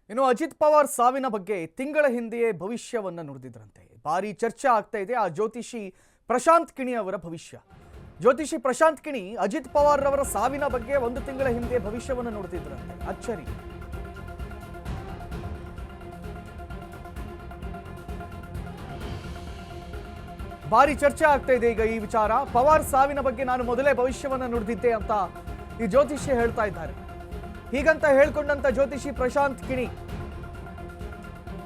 ಇನ್ನು ಅಜಿತ್ ಪವಾರ್ ಸಾವಿನ ಬಗ್ಗೆ ತಿಂಗಳ ಹಿಂದೆಯೇ ಭವಿಷ್ಯವನ್ನ ನುಡಿದಿದ್ರಂತೆ. ಭಾರಿ ಚರ್ಚೆ ಆಗ್ತಾ ಇದೆ ಆ ಜ್ಯೋತಿಷಿ ಪ್ರಶಾಂತ್ ಕಿಣಿ ಅವರ ಭವಿಷ್ಯ. ಜ್ಯೋತಿಷಿ ಪ್ರಶಾಂತ್ ಕಿಣಿ ಅಜಿತ್ ಪವಾರ್ ಅವರ ಸಾವಿನ ಬಗ್ಗೆ ಒಂದು ತಿಂಗಳ ಹಿಂದೆ ಭವಿಷ್ಯವನ್ನು ನುಡಿದಿದ್ರಂತೆ. ಅಚ್ಚರಿ. ಭಾರಿ ಚರ್ಚೆ ಆಗ್ತಾ ಇದೆ ಈಗ ಈ ವಿಚಾರ. ಪವಾರ್ ಸಾವಿನ ಬಗ್ಗೆ ನಾನು ಮೊದಲೇ ಭವಿಷ್ಯವನ್ನ ನುಡಿದಿದ್ದೆ ಅಂತ ಈ ಜ್ಯೋತಿಷಿ ಹೇಳ್ತಾ ಇದ್ದಾರೆ. ಹೀಗಂತ ಹೇಳ್ಕೊಂಡಂತ ಜ್ಯೋತಿಷಿ ಪ್ರಶಾಂತ್ ಕಿಣಿ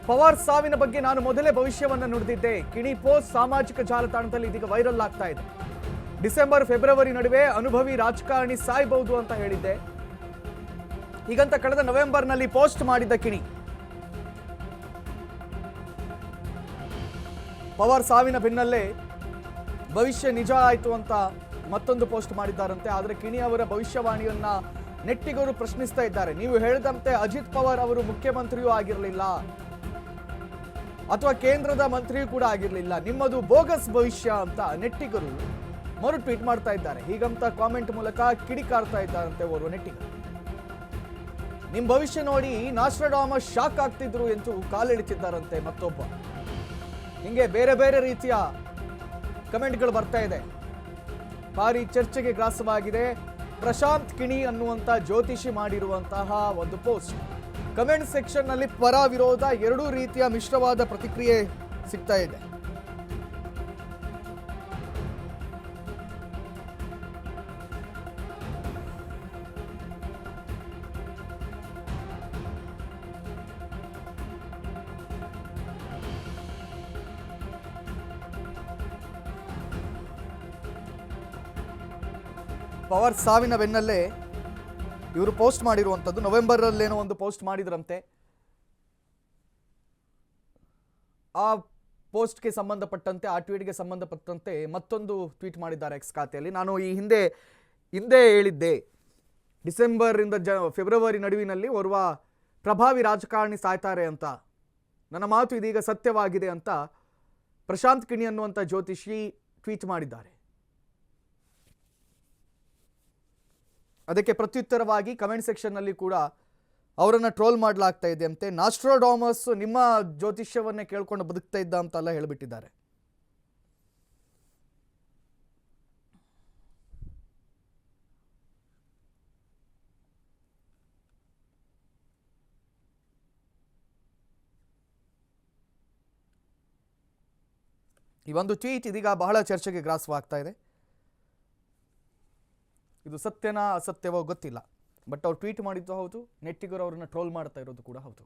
ಪವಾರ್ ಸಾವಿನ ಬಗ್ಗೆ ನಾನು ಮೊದಲೇ ಭವಿಷ್ಯವನ್ನ ನುಡಿದಿದ್ದೆ. ಕಿಣಿ ಪೋಸ್ಟ್ ಸಾಮಾಜಿಕ ಜಾಲತಾಣದಲ್ಲಿ ಇದೀಗ ವೈರಲ್ ಆಗ್ತಾ ಇದೆ. ಡಿಸೆಂಬರ್ ಫೆಬ್ರವರಿ ನಡುವೆ ಅನುಭವಿ ರಾಜಕಾರಣಿ ಸಾಯಬಹುದು ಅಂತ ಹೇಳಿದ್ದೆ. ಹೀಗಂತ ಕಳೆದ ನವೆಂಬರ್ನಲ್ಲಿ ಪೋಸ್ಟ್ ಮಾಡಿದ್ದ ಕಿಣಿ ಪವಾರ್ ಸಾವಿನ ಬೆನ್ನಲ್ಲೇ ಭವಿಷ್ಯ ನಿಜ ಆಯಿತು ಅಂತ ಮತ್ತೊಂದು ಪೋಸ್ಟ್ ಮಾಡಿದ್ದಾರಂತೆ. ಆದರೆ ಕಿಣಿ ಅವರ ಭವಿಷ್ಯವಾಣಿಯನ್ನ ನೆಟ್ಟಿಗರು ಪ್ರಶ್ನಿಸ್ತಾ ಇದ್ದಾರೆ. ನೀವು ಹೇಳಿದಂತೆ ಅಜಿತ್ ಪವಾರ್ ಅವರು ಮುಖ್ಯಮಂತ್ರಿಯೂ ಆಗಿರಲಿಲ್ಲ ಅಥವಾ ಕೇಂದ್ರದ ಮಂತ್ರಿಯೂ ಕೂಡ ಆಗಿರಲಿಲ್ಲ, ನಿಮ್ಮದು ಬೋಗಸ್ ಭವಿಷ್ಯ ಅಂತ ನೆಟ್ಟಿಗರು ಮರು ಟ್ವೀಟ್ ಮಾಡ್ತಾ ಇದ್ದಾರೆ. ಹೀಗಂತ ಕಾಮೆಂಟ್ ಮೂಲಕ ಕಿಡಿಕಾರ್ತಾ ಇದ್ದಾರಂತೆ ಓರ್ವ ನೆಟ್ಟಿಗ. ನಿಮ್ ಭವಿಷ್ಯ ನೋಡಿ ನಾಸ್ಟ್ರಾಡಾಮಸ್ ಶಾಕ್ ಆಗ್ತಿದ್ರು ಎಂದು ಕಾಲೆಳಿತಿದ್ದಾರಂತೆ ಮತ್ತೊಬ್ಬ. ಹಿಂಗೆ ಬೇರೆ ಬೇರೆ ರೀತಿಯ ಕಮೆಂಟ್ಗಳು ಬರ್ತಾ ಇದೆ. ಭಾರಿ ಚರ್ಚೆಗೆ ಗ್ರಾಸವಾಗಿದೆ ಪ್ರಶಾಂತ್ ಕಿಣಿ ಅನ್ನುವಂತ ಜ್ಯೋತಿಷಿ ಮಾಡಿರುವಂತಹ ಒಂದು ಪೋಸ್ಟ್. ಕಮೆಂಟ್ ಸೆಕ್ಷನ್ ನಲ್ಲಿ ಪರ ವಿರೋಧ ಎರಡೂ ರೀತಿಯ ಮಿಶ್ರವಾದ ಪ್ರತಿಕ್ರಿಯೆ ಸಿಗ್ತಾ ಇದೆ. ಪವಾರ್ ಸಾವಿನ ಬೆನ್ನಲ್ಲೇ ಇವರು ಪೋಸ್ಟ್ ಮಾಡಿರುವಂಥದ್ದು. ನವೆಂಬರಲ್ಲೇನೋ ಒಂದು ಪೋಸ್ಟ್ ಮಾಡಿದ್ರಂತೆ. ಆ ಪೋಸ್ಟ್ಗೆ ಸಂಬಂಧಪಟ್ಟಂತೆ, ಆ ಟ್ವೀಟ್ಗೆ ಸಂಬಂಧಪಟ್ಟಂತೆ ಮತ್ತೊಂದು ಟ್ವೀಟ್ ಮಾಡಿದ್ದಾರೆ ಎಕ್ಸ್ ಖಾತೆಯಲ್ಲಿ. ನಾನು ಈ ಹಿಂದೆ ಹೇಳಿದ್ದೆ, ಡಿಸೆಂಬರಿಂದ ಫೆಬ್ರವರಿ ನಡುವಿನಲ್ಲಿ ಓರ್ವ ಪ್ರಭಾವಿ ರಾಜಕಾರಣಿ ಸಾಯ್ತಾರೆ ಅಂತ. ನನ್ನ ಮಾತು ಇದೀಗ ಸತ್ಯವಾಗಿದೆ ಅಂತ ಪ್ರಶಾಂತ್ ಕಿಣಿ ಅನ್ನುವಂಥ ಜ್ಯೋತಿಷಿ ಟ್ವೀಟ್ ಮಾಡಿದ್ದಾರೆ. ಅದಕ್ಕೆ ಪ್ರತ್ಯುತ್ತರವಾಗಿ ಕಮೆಂಟ್ ಸೆಕ್ಷನ್ನಲ್ಲಿ ಕೂಡ ಅವರನ್ನು ಟ್ರೋಲ್ ಮಾಡಲಾಗ್ತಾ ಇದೆ ಅಂತೆ. ನಾಸ್ಟ್ರಾಡಾಮಸ್ ನಿಮ್ಮ ಜ್ಯೋತಿಷ್ಯವನ್ನೇ ಕೇಳ್ಕೊಂಡು ಬದುಕ್ತಾ ಇದ್ದ ಅಂತೆಲ್ಲ ಹೇಳಿಬಿಟ್ಟಿದ್ದಾರೆ. ಈ ಒಂದು ಟ್ವೀಟ್ ಇದೀಗ ಬಹಳ ಚರ್ಚೆಗೆ ಗ್ರಾಸವಾಗ್ತಾ ಇದೆ. ಇದು ಸತ್ಯನಾ ಅಸತ್ಯವೋ ಗೊತ್ತಿಲ್ಲ, ಬಟ್ ಅವ್ರು ಟ್ವೀಟ್ ಮಾಡಿದ್ದು ಹೌದು, ನೆಟ್ಟಿಗರು ಅವ್ರನ್ನ ಟ್ರೋಲ್ ಮಾಡ್ತಾ ಇರೋದು ಕೂಡ ಹೌದು.